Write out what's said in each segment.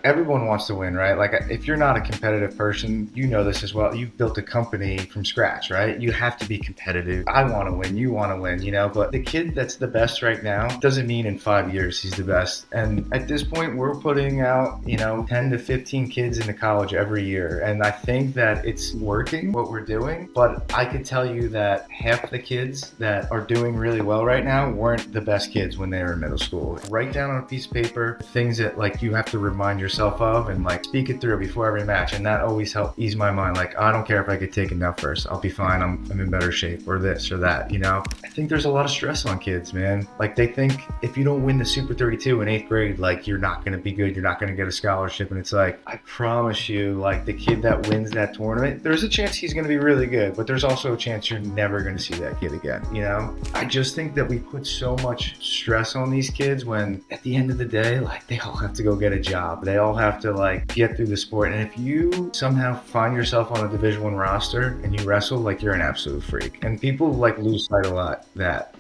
everyone wants to win, right? Like if you're not a competitive person, you know this as well. You've built a company from scratch, right? You have to be competitive. I want to win, you want to win, but the kid that's the best right now doesn't mean in 5 years he's the best. And at this point, we're putting out, 10 to 15 kids into college every year. And I think that it's working what we're doing, but I could tell you that half the kids that are doing really well right now weren't the best kids when they were in middle school. Write down on a piece of paper things that like you have to remind yourself of and like speak it through before every match. And that always helped ease my mind. Like, I don't care if I get taken down first. I'll be fine. I'm in better shape, or this or that, I think there's a lot of stress on kids, man. Like they think if you don't win the Super 32 in 8th grade, like you're not going to be good. You're not going to get a scholarship. And it's like, I promise you, like the kid that wins that tournament, there's a chance he's going to be really good, but there's also a chance you're never going to see that kid again. I just think that we put so much stress on these kids when at the end of the day, like they all have to go get a job. They all have to like get through the sport. And if you somehow find yourself on a Division I roster and you wrestle, like you're an absolute freak. And people like lose sight a lot that.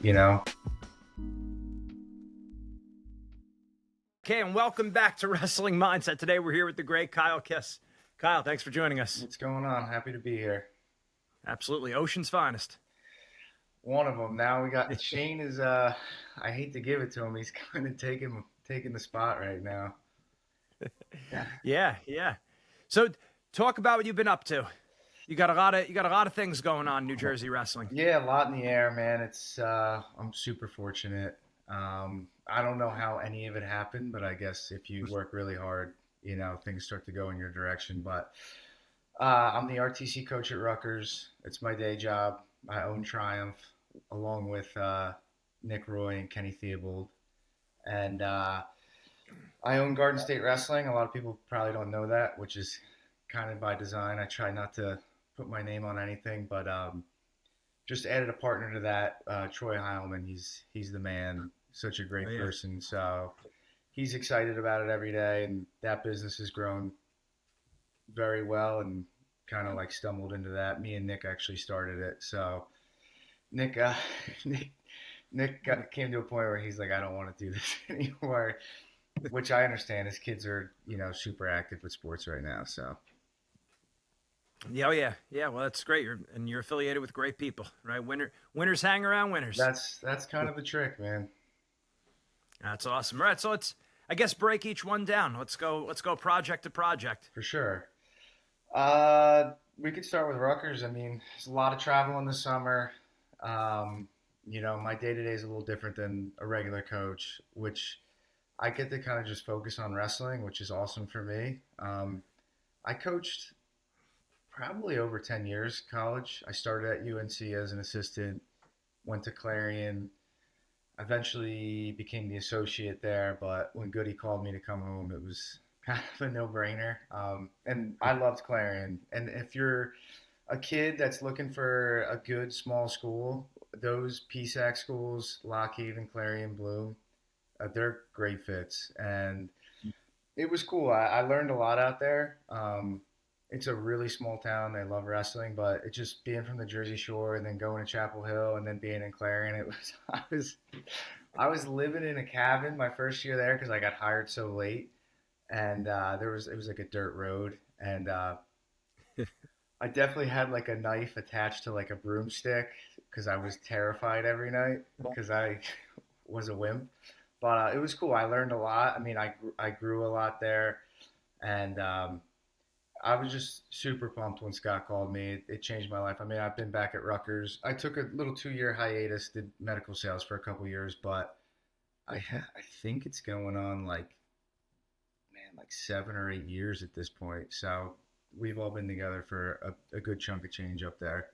Okay, and welcome back to Wrestling Mindset. Today we're here with the great Kyle Kiss. Kyle, thanks for joining us. What's going on? Happy to be here. Absolutely. Ocean's finest. One of them. Now we got Shane is I hate to give it to him. He's kind of taking the spot right now. Yeah. So talk about what you've been up to. You got a lot of things going on in New Jersey wrestling. Yeah, a lot in the air, man. It's I'm super fortunate. I don't know how any of it happened, but I guess if you work really hard, things start to go in your direction. But I'm the RTC coach at Rutgers. It's my day job. I own Triumph along with Nick Roy and Kenny Theobald. And I own Garden State Wrestling. A lot of people probably don't know that, which is kind of by design. I try not to put my name on anything, but just added a partner to that, Troy Heilman. He's the man, such a great person. So he's excited about it every day, and that business has grown very well and kind of like stumbled into that. Me and Nick actually started it. So Nick came to a point where he's like, I don't want to do this anymore, which I understand. His kids are, super active with sports right now. So. Yeah. Well, that's great. You're affiliated with great people, right? Winners hang around winners. That's kind of the trick, man. That's awesome. All right. So let's, I guess, break each one down. Let's go project to project. For sure. We could start with Rutgers. I mean, there's a lot of travel in the summer. My day-to-day is a little different than a regular coach, which I get to kind of just focus on wrestling, which is awesome for me. I coached probably over 10 years college. I started at UNC as an assistant, went to Clarion, eventually became the associate there. But when Goody called me to come home, it was kind of a no-brainer. And I loved Clarion. And if you're a kid that's looking for a good small school, those PSAC schools, Lockheed, Clarion, Bloom, they're great fits. And it was cool. I learned a lot out there. It's a really small town. They love wrestling, but it just being from the Jersey Shore and then going to Chapel Hill and then being in Clarion, I was living in a cabin my first year there because I got hired so late, and it was like a dirt road, and I definitely had like a knife attached to like a broomstick because I was terrified every night because I was a wimp. But it was cool. I learned a lot. I mean, I grew a lot there, and I was just super pumped when Scott called me. It changed my life. I mean, I've been back at Rutgers. I took a little 2-year hiatus, did medical sales for a couple years, but I think it's going on like 7 or 8 years at this point. So we've all been together for a good chunk of change up there.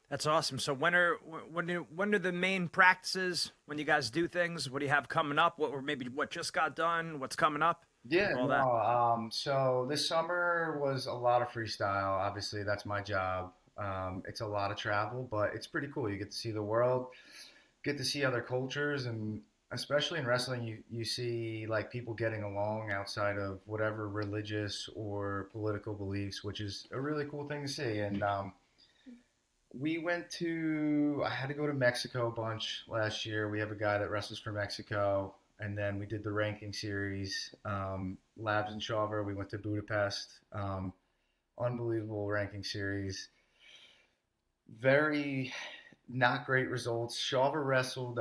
That's awesome. So when are the main practices? When you guys do things? What do you have coming up? What just got done? What's coming up? Yeah, so this summer was a lot of freestyle. Obviously, that's my job. It's a lot of travel, but it's pretty cool. You get to see the world, get to see other cultures, and especially in wrestling, you see like people getting along outside of whatever religious or political beliefs, which is a really cool thing to see. And I had to go to Mexico a bunch last year. We have a guy that wrestles for Mexico. and then we did the ranking series. Labs and Shawver, we went to Budapest. Unbelievable ranking series. Very not great results. Shawver wrestled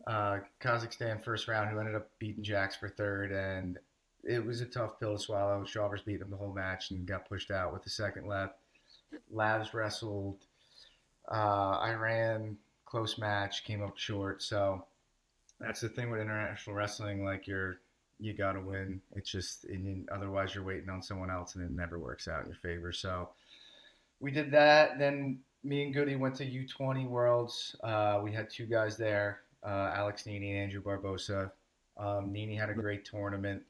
Kazakhstan first round, who ended up beating Jax for third, and it was a tough pill to swallow. Shawver's beat him the whole match and got pushed out with the second left. Labs wrestled Iran, close match, came up short. So that's the thing with international wrestling. Like you got to win. It's just otherwise you're waiting on someone else, and it never works out in your favor. So we did that. Then me and Goody went to U20 Worlds. We had two guys there, Alex Nini and Andrew Barbosa. Nini had a great tournament.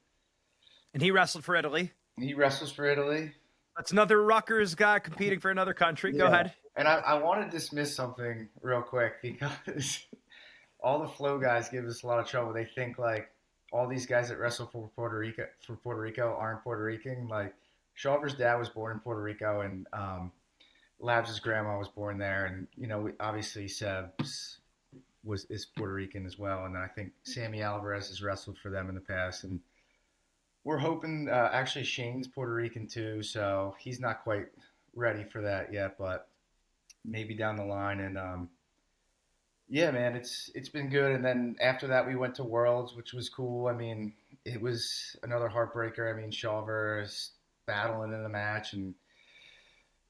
And he wrestled for Italy. He wrestles for Italy. That's another Rutgers guy competing for another country. Go ahead. And I want to dismiss something real quick because all the flow guys give us a lot of trouble. They think like all these guys that wrestle for Puerto Rico aren't Puerto Rican. Like Shawver's dad was born in Puerto Rico, and Labs' grandma was born there, and obviously Seb's is Puerto Rican as well, and I think Sammy Alvarez has wrestled for them in the past, and we're hoping actually Shane's Puerto Rican too, so he's not quite ready for that yet, but maybe down the line. And yeah, man, it's been good. And then after that, we went to Worlds, which was cool. I mean, it was another heartbreaker. I mean, Shawver is battling in the match and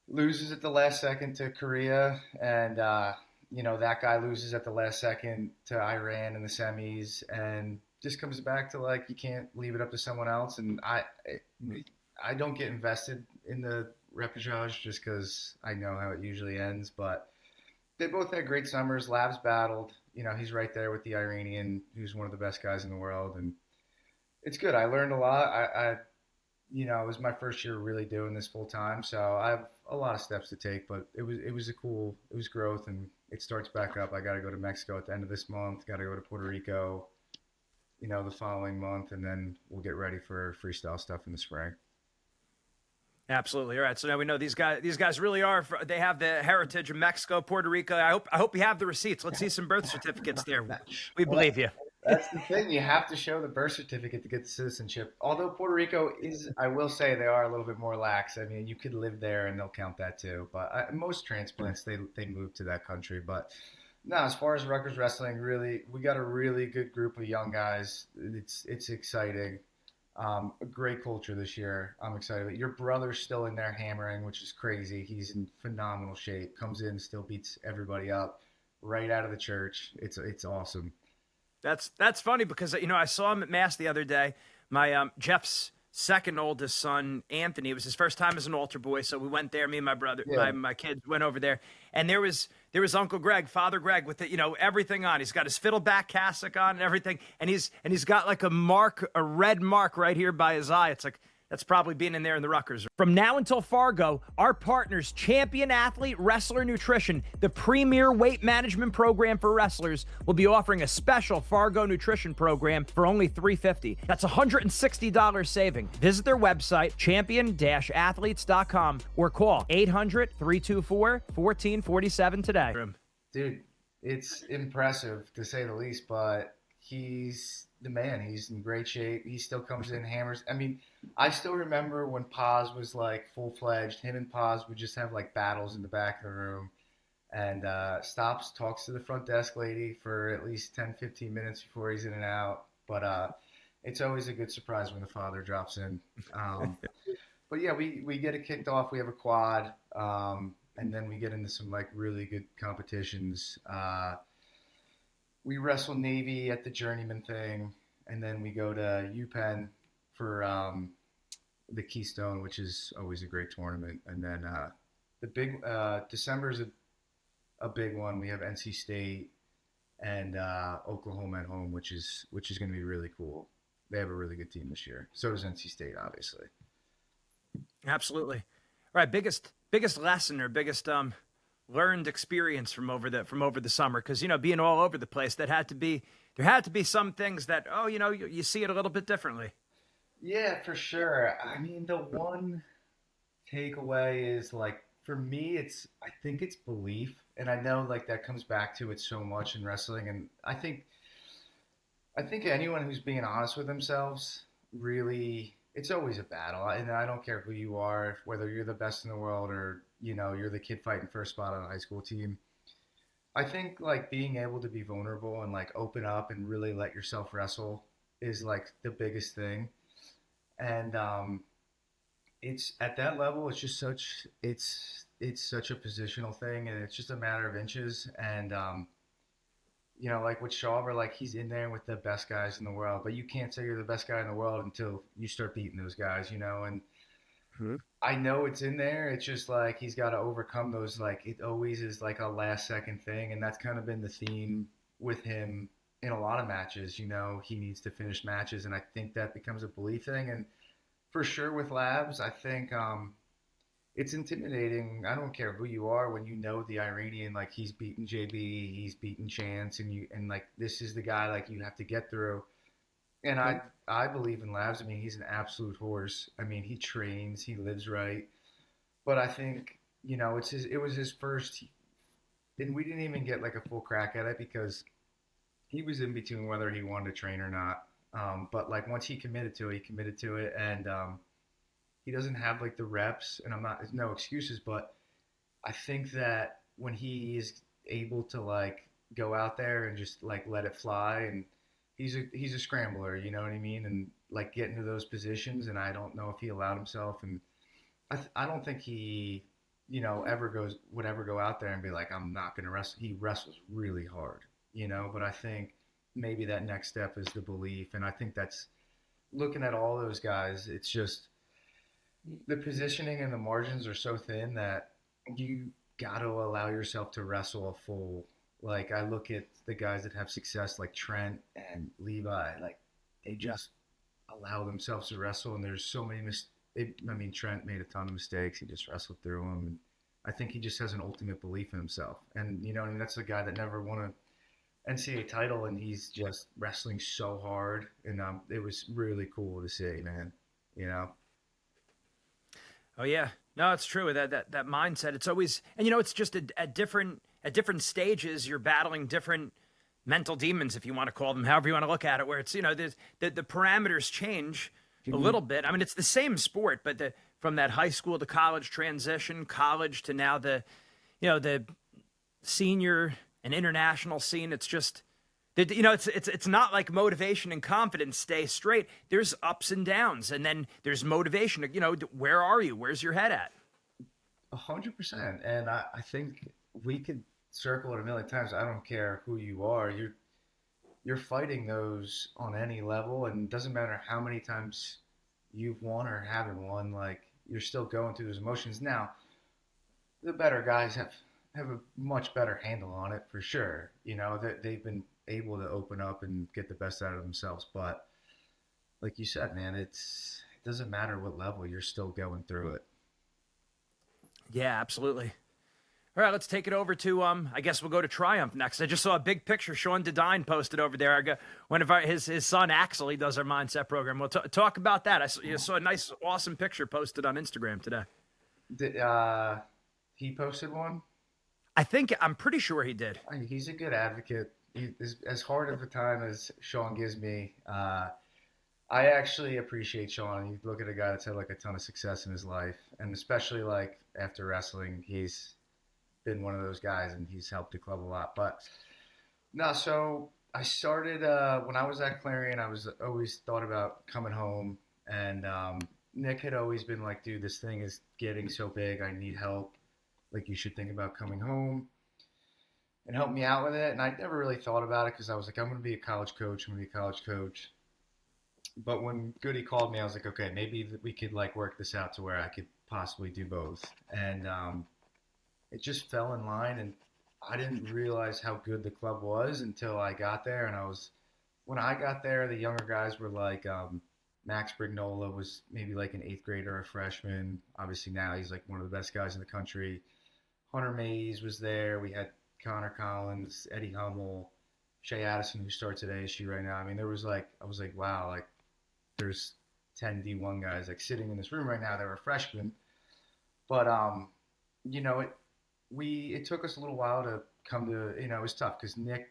loses at the last second to Korea, and that guy loses at the last second to Iran in the semis, and just comes back to like you can't leave it up to someone else. And I don't get invested in the reportage just because I know how it usually ends. But they both had great summers. Labs battled. He's right there with the Iranian, who's one of the best guys in the world, and it's good. I learned a lot. It was my first year really doing this full time, so I have a lot of steps to take. But it was growth, and it starts back up. I got to go to Mexico at the end of this month. Got to go to Puerto Rico, the following month, and then we'll get ready for freestyle stuff in the spring. Absolutely. All right. So now we know these guys really are. They have the heritage of Mexico, Puerto Rico. I hope you have the receipts. Let's see some birth certificates there. We believe you. That's the thing. You have to show the birth certificate to get the citizenship. Although Puerto Rico is, I will say, they are a little bit more lax. I mean, you could live there and they'll count that too. But most transplants, they move to that country. But no, as far as Rutgers wrestling, really, we got a really good group of young guys. It's exciting. A great culture this year. I'm excited. Your brother's still in there hammering, which is crazy. He's in phenomenal shape. Comes in, still beats everybody up right out of the church. It's awesome. That's funny because I saw him at Mass the other day. My Jeff's second oldest son, Anthony, it was his first time as an altar boy, so we went there. Me and my brother, my kids went over there, and there was Uncle Greg, Father Greg, with everything on. He's got his fiddleback cassock on and everything, and he's got like a red mark right here by his eye. It's like that's probably being in there in the Rutgers. From now until Fargo, our partners, Champion Athlete Wrestler Nutrition, the premier weight management program for wrestlers, will be offering a special Fargo nutrition program for only $350. That's $160 saving. Visit their website, champion-athletes.com, or call 800-324-1447 today. Dude, it's impressive to say the least, but he's the man. He's in great shape. He still comes in, hammers. I mean, I still remember when Paz was like full-fledged. Him and Paz would just have like battles in the back of the room, and stops, talks to the front desk lady for at least 10, 15 minutes before he's in and out. But it's always a good surprise when the father drops in. But yeah, we get it kicked off. We have a quad, and then we get into some like really good competitions. We wrestle Navy at the Journeyman thing, and then we go to UPenn for the Keystone, which is always a great tournament. And then the big December is a big one. We have NC State and Oklahoma at home, which is going to be really cool. They have a really good team this year. So does NC State, obviously. Absolutely. All right, biggest lesson or biggest learned experience from over the summer, because being all over the place, there had to be some things that you see it a little bit differently. Yeah, for sure. I mean, the one takeaway is like for me, I think it's belief, and I know like that comes back to it so much in wrestling, and I think I think anyone who's being honest with themselves really, it's always a battle. And I don't care who you are, whether you're the best in the world or, you're the kid fighting first spot on a high school team. I think like being able to be vulnerable and like open up and really let yourself wrestle is like the biggest thing. And it's at that level, it's just it's such a positional thing, and it's just a matter of inches. And like with Shawver, like he's in there with the best guys in the world, but you can't say you're the best guy in the world until you start beating those guys. And Hmm. I know it's in there. It's just like he's got to overcome those. Like it always is like a last second thing, and that's kind of been the theme with him in a lot of matches. He needs to finish matches, and I think that becomes a belief thing. And for sure with Labs, I think it's intimidating. I don't care who you are when you know the Iranian, like he's beaten JB, he's beaten Chance, and like this is the guy like you have to get through. And I believe in Labs. I mean, he's an absolute horse. I mean, he trains, he lives right. But I think it was his first, and we didn't even get like a full crack at it because he was in between whether he wanted to train or not. But like once he committed to it, he committed to it, and he doesn't have like the reps. And I'm not, there's no excuses, but I think that when he is able to like go out there and just like let it fly, and he's a scrambler, you know what I mean, and like get into those positions. And I don't know if he allowed himself, and I don't think he ever would ever go out there and be like, I'm not gonna wrestle. He wrestles really hard, but I think maybe that next step is the belief. And I think that's looking at all those guys, it's just the positioning and the margins are so thin that you got to allow yourself to wrestle a full. Like I look at the guys that have success, like Trent and Levi, like they just allow themselves to wrestle, and there's so many I mean, Trent made a ton of mistakes. He just wrestled through them, and I think he just has an ultimate belief in himself. And I mean, that's a guy that never won a NCAA title, and he's just wrestling so hard, and it was really cool to see, man. You know. Oh yeah, no, it's true. That mindset. It's always, and it's just at different stages you're battling different mental demons, if you want to call them, however you want to look at it. Where it's the parameters change a little bit. I mean, it's the same sport, but from that high school to college transition, college to now the senior and international scene. It's just it's not like motivation and confidence stay straight. There's ups and downs, and then there's motivation. Where are you? Where's your head at? 100%. And I think we could circle it a million times. I don't care who you are. You're fighting those on any level, and it doesn't matter how many times you've won or haven't won. Like you're still going through those emotions. Now, the better guys have a much better handle on it for sure. They've been able to open up and get the best out of themselves. But like you said, man, it doesn't matter what level, you're still going through it. Yeah, absolutely. All right, let's take it over to I guess we'll go to Triumph next. I just saw a big picture Sean Dedine posted over there. I got one of his son Axel. He does our mindset program. We'll talk about that. I saw a nice, awesome picture posted on Instagram today. Did he posted one? I'm pretty sure he did. He's a good advocate. As hard of a time as Sean gives me, I actually appreciate Sean. You look at a guy that's had like a ton of success in his life, and especially like after wrestling, he's been one of those guys, and he's helped the club a lot. But no, so I started when I was at Clarion. I was always thought about coming home, and Nick had always been like, "Dude, this thing is getting so big. I need help. Like, you should think about coming home and help me out with it." And I never really thought about it because I was like, I'm going to be a college coach. I'm going to be a college coach. But when Goody called me, I was like, okay, maybe we could like work this out to where I could possibly do both. And it just fell in line, and I didn't realize how good the club was until I got there. And when I got there, the younger guys were like, Max Brignola was maybe like an 8th grader, a freshman. Obviously now he's like one of the best guys in the country. Hunter Mays was there. We had Connor Collins, Eddie Hummel, Shay Addison, who starts at ASU right now. I mean, I was like, wow, like there's 10 D1 guys like sitting in this room right now that were freshmen. But it took us a little while to come to, it was tough because Nick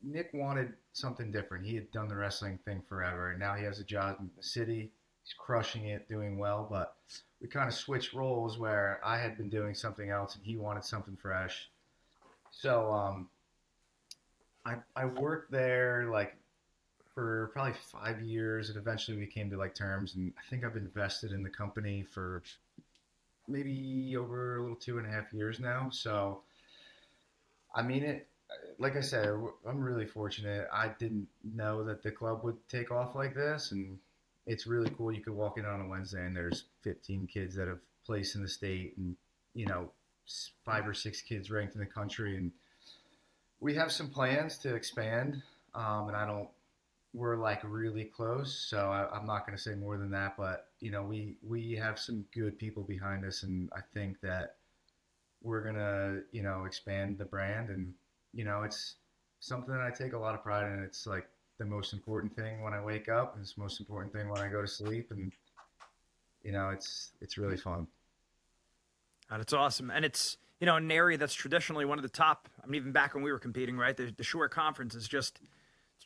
Nick wanted something different. He had done the wrestling thing forever, and now he has a job in the city. He's crushing it, doing well. But we kind of switched roles where I had been doing something else, and he wanted something fresh. So I worked there like for probably 5 years, and eventually we came to like terms. And I think I've invested in the company for maybe over a little 2.5 years now. So I mean it. Like I said, I'm really fortunate. I didn't know that the club would take off like this, and it's really cool. You could walk in on a Wednesday, and there's 15 kids that have placed in the state, and you know, 5 or 6 kids ranked in the country, and we have some plans to expand. And I don't. We're like really close, so I'm not going to say more than that. But you know, we have some good people behind us, and I think that we're gonna expand the brand, and it's something that I take a lot of pride in. It's like the most important thing when I wake up, and it's the most important thing when I go to sleep, and it's really fun. And it's awesome. And it's, an area that's traditionally one of the top. I mean, even back when we were competing, right? The Shore Conference is it's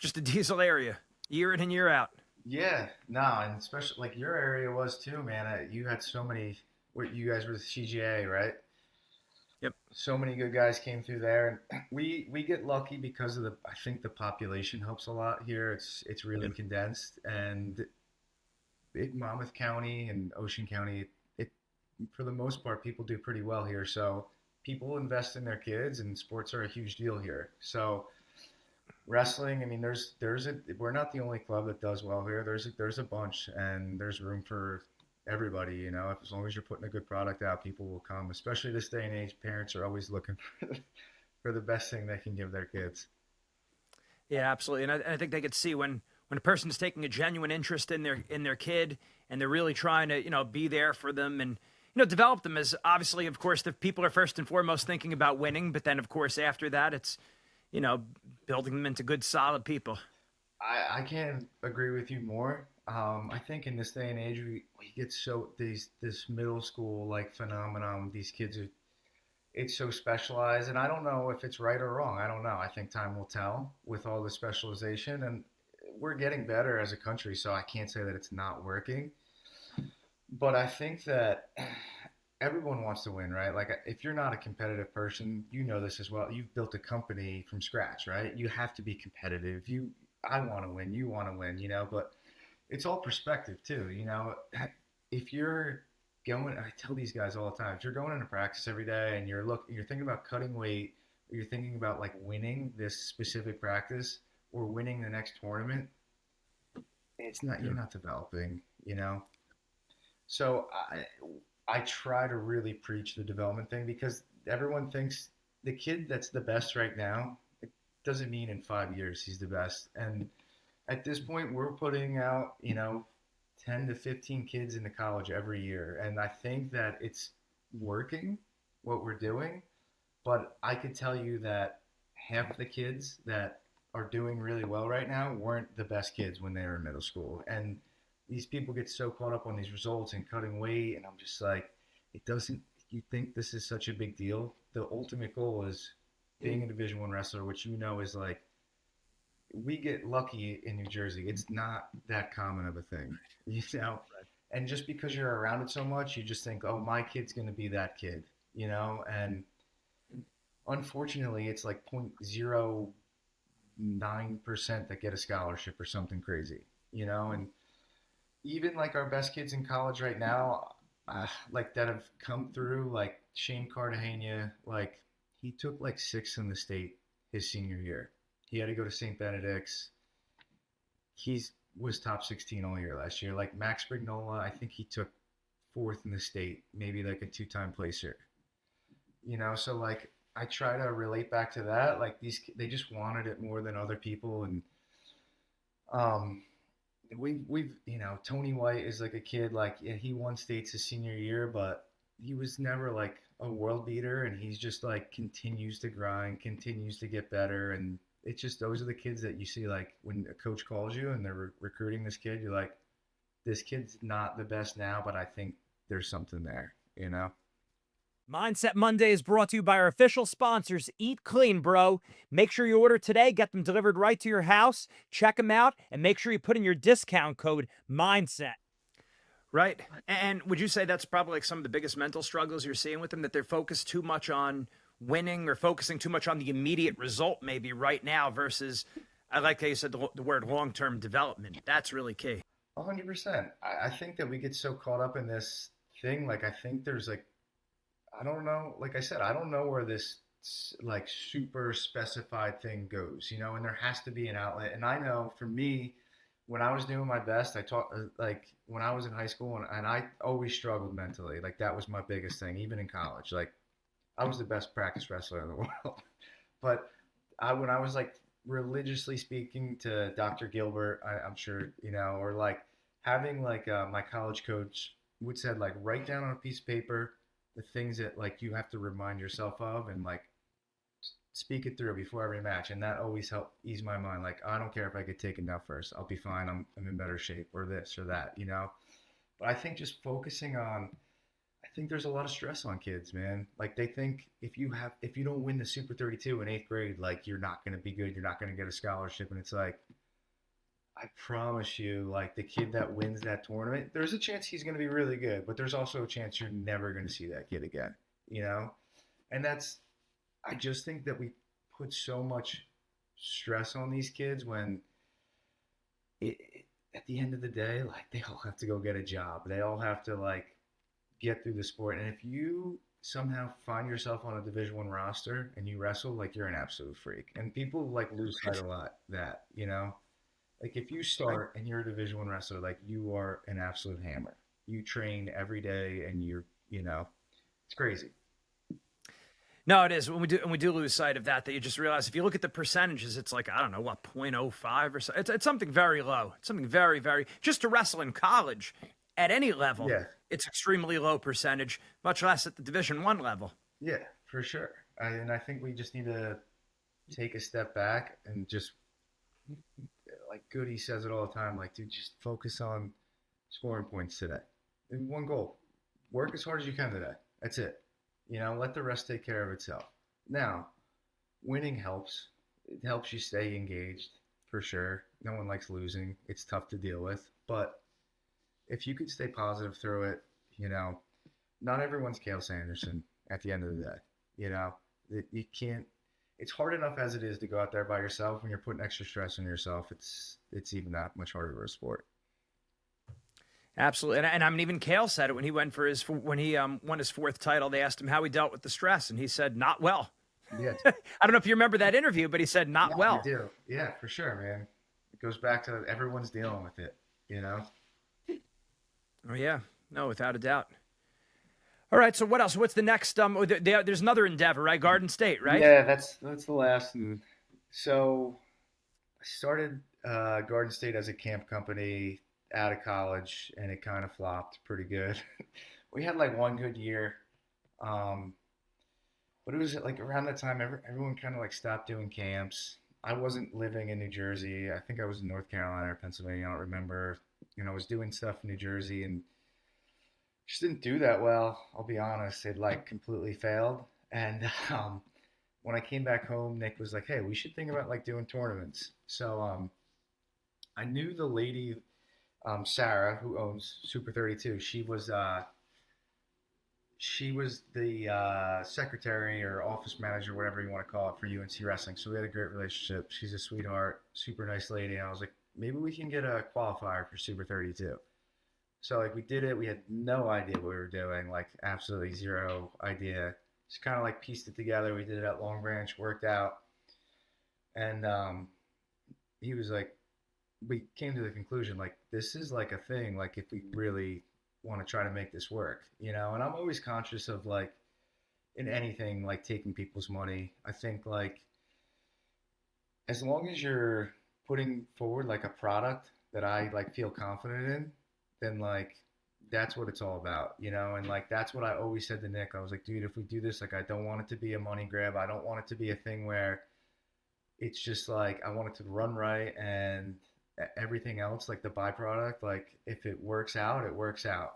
just a diesel area year in and year out. Yeah, no, and especially like your area was too, man. You had so many. What you guys were the CGA, right? Yep. So many good guys came through there, and we get lucky because of the. I think the population helps a lot here. It's really condensed, and big Monmouth County and Ocean County, it for the most part people do pretty well here. So people invest in their kids, and sports are a huge deal here. So wrestling, I mean, there's a we're not the only club that does well here. There's a bunch, and there's room for everybody. If as long as you're putting a good product out, people will come. Especially this day and age, parents are always looking for the best thing they can give their kids. Yeah, absolutely. And I think they could see when a person's taking a genuine interest in their kid, and they're really trying to be there for them, and develop them. As obviously, of course, the people are first and foremost thinking about winning, but then of course after that it's building them into good solid people. I can't agree with you more. I think in this day and age, we get so this middle school like phenomenon. These kids are it's so specialized, and I don't know if it's right or wrong. I don't know. I think time will tell with all the specialization, and we're getting better as a country, so I can't say that it's not working. But I think that everyone wants to win, right? Like if you're not a competitive person, you know this as well. You've built a company from scratch, right? You have to be competitive. I want to win, you want to win, but it's all perspective too, If you're going, I tell these guys all the time, if you're going into practice every day and you're thinking about cutting weight, or you're thinking about like winning this specific practice or winning the next tournament, it's not, you're not developing, So I try to really preach the development thing, because everyone thinks the kid that's the best right now, it doesn't mean in 5 years he's the best. And at this point, we're putting out, 10 to 15 kids into college every year. And I think that it's working what we're doing. But I could tell you that half the kids that are doing really well right now weren't the best kids when they were in middle school. And these people get so caught up on these results and cutting weight. And I'm just like, it doesn't, you think this is such a big deal? The ultimate goal is being a Division I wrestler, which is like, we get lucky in New Jersey. It's not that common of a thing, And just because you're around it so much, you just think, oh, my kid's going to be that kid, And unfortunately, it's like 0.09% that get a scholarship or something crazy, And even like our best kids in college right now, like that have come through, like Shane Cartagena, like he took like sixth in the state his senior year. He had to go to St. Benedict's. He was top 16 all year last year. Like Max Brignola, I think he took fourth in the state, maybe like a two-time placer. So like I try to relate back to that. Like they just wanted it more than other people, and um, we've Tony White is like a kid. Like yeah, he won states his senior year, but he was never like a world beater, and he's just like continues to grind, continues to get better, and it's just those are the kids that you see. Like when a coach calls you and they're recruiting this kid, you're like, this kid's not the best now, but I think there's something there. Mindset Monday is brought to you by our official sponsors, Eat Clean, bro. Make sure you order today, get them delivered right to your house. Check them out, and make sure you put in your discount code MINDSET. Right. And would you say that's probably like some of the biggest mental struggles you're seeing with them, that they're focused too much on winning or focusing too much on the immediate result maybe right now versus, I like how you said the word long-term development. That's really key. 100%. I think that we get so caught up in this thing. Like, I think there's like, I don't know. Like I said, I don't know where this like super specified thing goes, and there has to be an outlet. And I know for me, when I was doing my best, I taught like when I was in high school, and I always struggled mentally. Like that was my biggest thing, even in college. Like I was the best practice wrestler in the world, but when I was like religiously speaking to Dr. Gilbert, I'm sure or like having like my college coach would said like write down on a piece of paper the things that like you have to remind yourself of and like speak it through before every match, and that always helped ease my mind. Like I don't care if I get taken down first, I'll be fine. I'm in better shape, or this or that. But I think just focusing on, I think there's a lot of stress on kids, man. Like they think if you don't win the Super 32 in 8th grade, like you're not going to be good, you're not going to get a scholarship, and it's like I promise you, like the kid that wins that tournament, there's a chance he's going to be really good, but there's also a chance you're never going to see that kid again, you know? And I just think that we put so much stress on these kids when at the end of the day, like they all have to go get a job. They all have to like get through the sport. And if you somehow find yourself on a Division I roster and you wrestle, like you're an absolute freak. And people like lose sight a lot that. Like if you start and you're a Division I wrestler, like you are an absolute hammer. You train every day, and it's crazy. No, it is. When we do lose sight of that you just realize if you look at the percentages, it's like, I don't know, what, 0.05 or so. It's something very low. It's something very, very, just to wrestle in college at any level. Yeah. It's extremely low percentage, much less at the Division I level. Yeah, for sure. And I think we just need to take a step back and just, like Goody says it all the time, like, dude, just focus on scoring points today. And one goal. Work as hard as you can today. That's it. Let the rest take care of itself. Now, winning helps. It helps you stay engaged, for sure. No one likes losing. It's tough to deal with. But if you could stay positive through it, not everyone's Cale Sanderson at the end of the day. You can't. It's hard enough as it is to go out there by yourself. When you're putting extra stress on yourself, it's even that much harder for a sport. Absolutely, and I mean, even Cale said it when he won his 4th title. They asked him how he dealt with the stress, and he said, "Not well." Yeah. I don't know if you remember that interview, but he said, "Not well." I do. Yeah, for sure, man. It goes back to everyone's dealing with it. Oh yeah, no, without a doubt. All right, so what else? What's the next? There's another endeavor, right? Garden State, right? Yeah, that's the last. And so I started Garden State as a camp company out of college, and it kind of flopped pretty good. We had like one good year, but it was like around that time everyone kind of like stopped doing camps. I wasn't living in New Jersey. I think I was in North Carolina or Pennsylvania. I don't remember. I was doing stuff in New Jersey and just didn't do that well. I'll be honest. It like completely failed. And when I came back home, Nick was like, "Hey, we should think about like doing tournaments." So I knew the lady, Sarah, who owns Super 32. She was the secretary or office manager, whatever you want to call it, for UNC Wrestling. So we had a great relationship. She's a sweetheart, super nice lady. And I was like, maybe we can get a qualifier for Super 32. So like we did it. We had no idea what we were doing, like absolutely zero idea. Just kind of like pieced it together. We did it at Long Branch, worked out. And he was like, we came to the conclusion, like, this is like a thing, like if we really want to try to make this work, and I'm always conscious of like in anything, like taking people's money. I think like as long as you're putting forward like a product that I like feel confident in, then like that's what it's all about, and like that's what I always said to Nick. I was like, dude, if we do this, like I don't want it to be a money grab. I don't want it to be a thing where it's just like I want it to run right, and everything else, like the byproduct, like if it works out, it works out,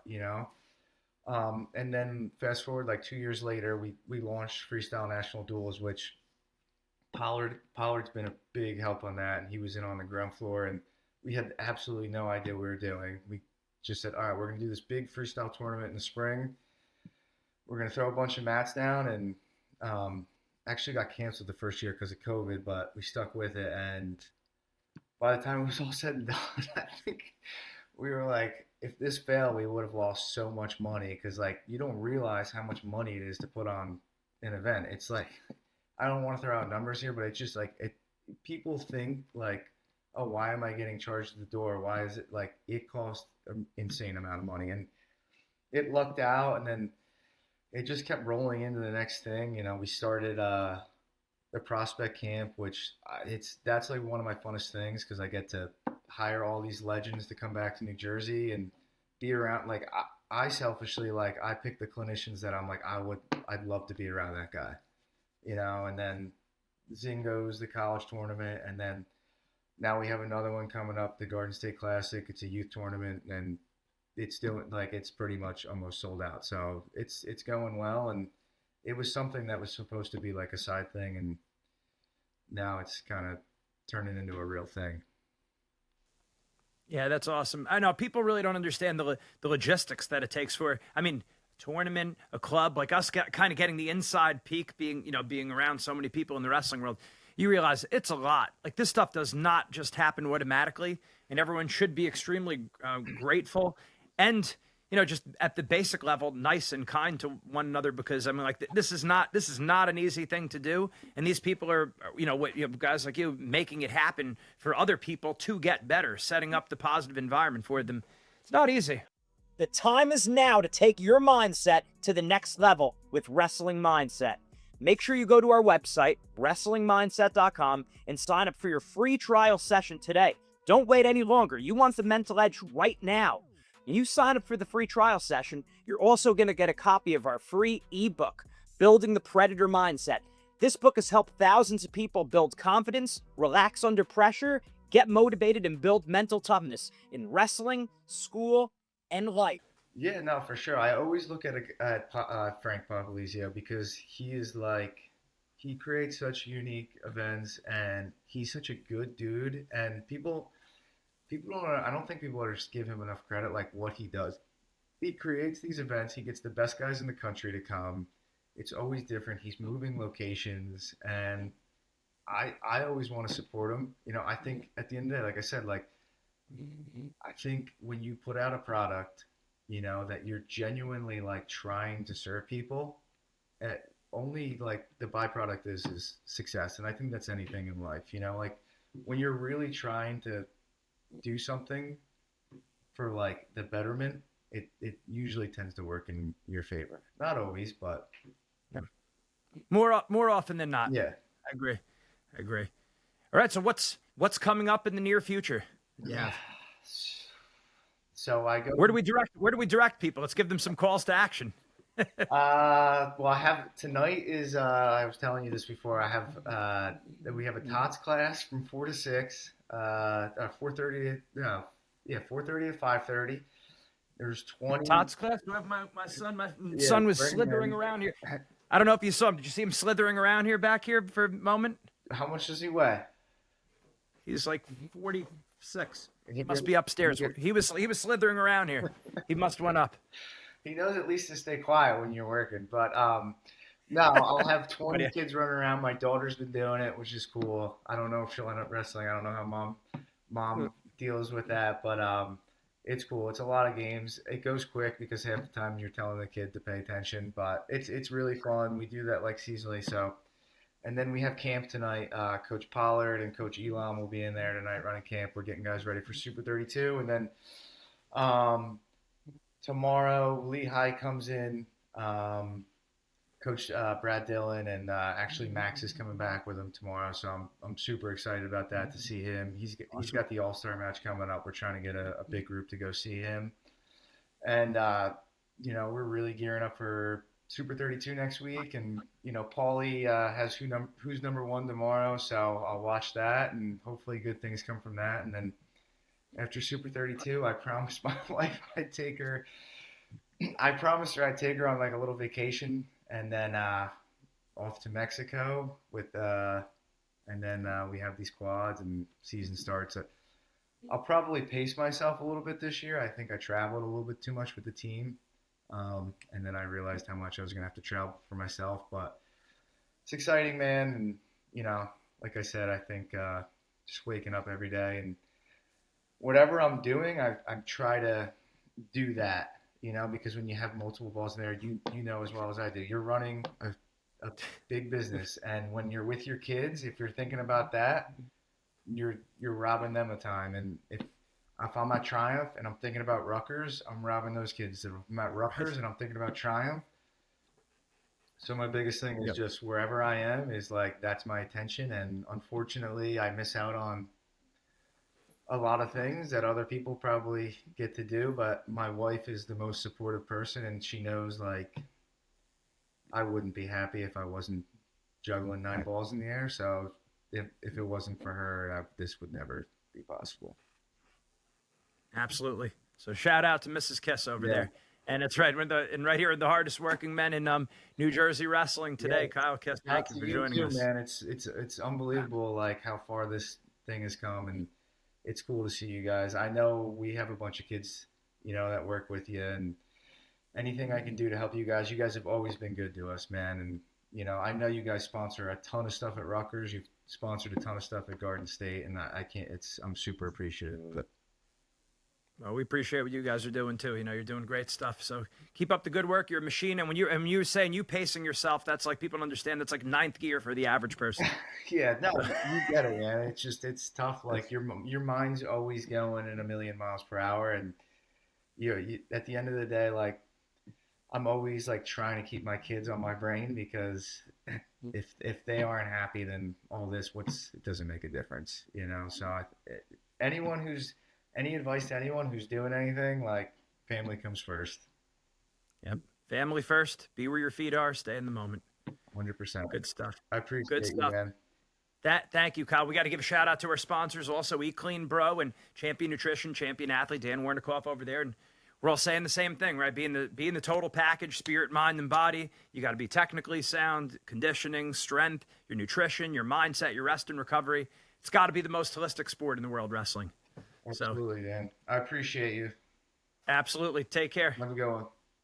And then fast forward like 2 years later, we launched Freestyle National Duels, which Pollard's been a big help on that, and he was in on the ground floor, and we had absolutely no idea what we were doing. We just said, all right, we're gonna do this big freestyle tournament in the spring. We're gonna throw a bunch of mats down, and actually got canceled the first year because of COVID, but we stuck with it. And by the time it was all said and done, I think we were like, if this failed, we would have lost so much money because like you don't realize how much money it is to put on an event. It's like I don't want to throw out numbers here, but it's just like it. People think like, oh, why am I getting charged at the door? Why is it like it costs an insane amount of money? And it lucked out, and then it just kept rolling into the next thing. You know, we started the prospect camp, which that's like one of my funnest things because I get to hire all these legends to come back to New Jersey and be around. Like I selfishly like I pick the clinicians that I'm like I'd love to be around that guy, you know. And then Zingo's the college tournament, and then now we have another one coming up, the Garden State Classic. It's a youth tournament, and it's still like it's pretty much almost sold out. So it's going well, and it was something that was supposed to be like a side thing, and now it's kind of turning into a real thing. Yeah, that's awesome. I know people really don't understand the logistics that it takes for. I mean, tournament, a club like us, kind of getting the inside peek, being around so many people in the wrestling world. You realize it's a lot. Like this stuff does not just happen automatically, and everyone should be extremely grateful and just at the basic level, nice and kind to one another, because I mean, like this is not an easy thing to do, and these people are, guys like you making it happen for other people to get better, setting up the positive environment for them. It's not easy. The time is now to take your mindset to the next level with Wrestling Mindset. Make sure you go to our website, wrestlingmindset.com, and sign up for your free trial session today. Don't wait any longer. You want the mental edge right now. And you sign up for the free trial session, you're also going to get a copy of our free ebook, Building the Predator Mindset. This book has helped thousands of people build confidence, relax under pressure, get motivated, and build mental toughness in wrestling, school, and life. Yeah, no, for sure. I always look at Frank Popolizio because he creates such unique events, and he's such a good dude, and I don't think people just give him enough credit, like what he does. He creates these events. He gets the best guys in the country to come. It's always different. He's moving locations, and I always want to support him. You know, I think at the end of the day, like I said, like I think when you put out a product, that you're genuinely like trying to serve people, only like the byproduct is success. And I think that's anything in life, like when you're really trying to do something for like the betterment, it usually tends to work in your favor. Not always, but more often than not. Yeah, I agree. All right, so what's coming up in the near future? Yeah. So I go. Where do we direct people? Let's give them some calls to action. Well, I have tonight is I was telling you this before. We have a TOTS class from 4 to 6. 4:30 to 5:30. There's 20 TOTS class. Do I have my son? My son was slithering around here. I don't know if you saw him. Did you see him slithering around back here for a moment? How much does he weigh? He's like 46. He must be upstairs. He was slithering around here. He must went up. He knows at least to stay quiet when you're working. But no, I'll have 20 kids running around. My daughter's been doing it, which is cool. I don't know if she'll end up wrestling. I don't know how mom deals with that, but it's cool. It's a lot of games. It goes quick because half the time you're telling the kid to pay attention, but it's really fun. We do that like seasonally. So, and then we have camp tonight. Coach Pollard and Coach Elam will be in there tonight running camp. We're getting guys ready for Super 32, and then tomorrow Lehigh comes in. Coach Brad Dillon and actually Max is coming back with him tomorrow, so I'm super excited about that to see him. He's got the All-Star match coming up. We're trying to get a big group to go see him, and we're really gearing up for Super 32 next week. And Paulie has who's number one tomorrow, so I'll watch that and hopefully good things come from that. And then after Super 32, I promised my wife I'd take her I promised her I'd take her on like a little vacation and then off to Mexico with and then we have these quads and season starts. I'll probably pace myself a little bit this year. I think I traveled a little bit too much with the team, and then I realized how much I was gonna have to travel for myself. But it's exciting, man, and you know, like I said, I think just waking up every day and whatever I'm doing, I try to do that, you know, because when you have multiple balls in there, you know as well as I do, you're running a big business, and when you're with your kids, if you're thinking about that, you're robbing them of time. And if I'm at Triumph and I'm thinking about Rutgers, I'm robbing those kids. If I'm at Rutgers and I'm thinking about Triumph, so my biggest thing is just wherever I am is like that's my attention, and unfortunately, I miss out on a lot of things that other people probably get to do. But my wife is the most supportive person, and she knows like I wouldn't be happy if I wasn't juggling 9 balls in the air. So if it wasn't for her, this would never be possible. Absolutely. So shout out to Mrs. Kiss over there. And it's right, right here, the hardest working men in New Jersey wrestling today. Kyle Kiss, thank you for joining us. Man, it's unbelievable like how far this thing has come, and it's cool to see you guys. I know we have a bunch of kids, you know, that work with you, and anything I can do to help you guys have always been good to us, man. And you know, I know you guys sponsor a ton of stuff at Rutgers. You've sponsored a ton of stuff at Garden State, and I can't. I'm super appreciative of it. Well, we appreciate what you guys are doing too. You know, you're doing great stuff. So keep up the good work. You're a machine. And when you were saying you pacing yourself, that's like people understand that's like 9th gear for the average person. Yeah, no, you get it, man. It's tough. Like your mind's always going at 1,000,000 miles per hour, and you at the end of the day, like I'm always like trying to keep my kids on my brain, because if they aren't happy, then all this it doesn't make a difference, you know. So any advice to anyone who's doing anything, like family comes first. Yep. Family first. Be where your feet are. Stay in the moment. 100%. Good stuff. I appreciate you, man. Thank you, Kyle. We got to give a shout out to our sponsors also, Eat Clean Bro and Champion Nutrition, Champion Athlete, Dan Warnikoff over there. And we're all saying the same thing, right? Being the total package, spirit, mind, and body. You got to be technically sound, conditioning, strength, your nutrition, your mindset, your rest and recovery. It's got to be the most holistic sport in the world, wrestling. Absolutely, Dan. I appreciate you. Absolutely. Take care. Have a good one.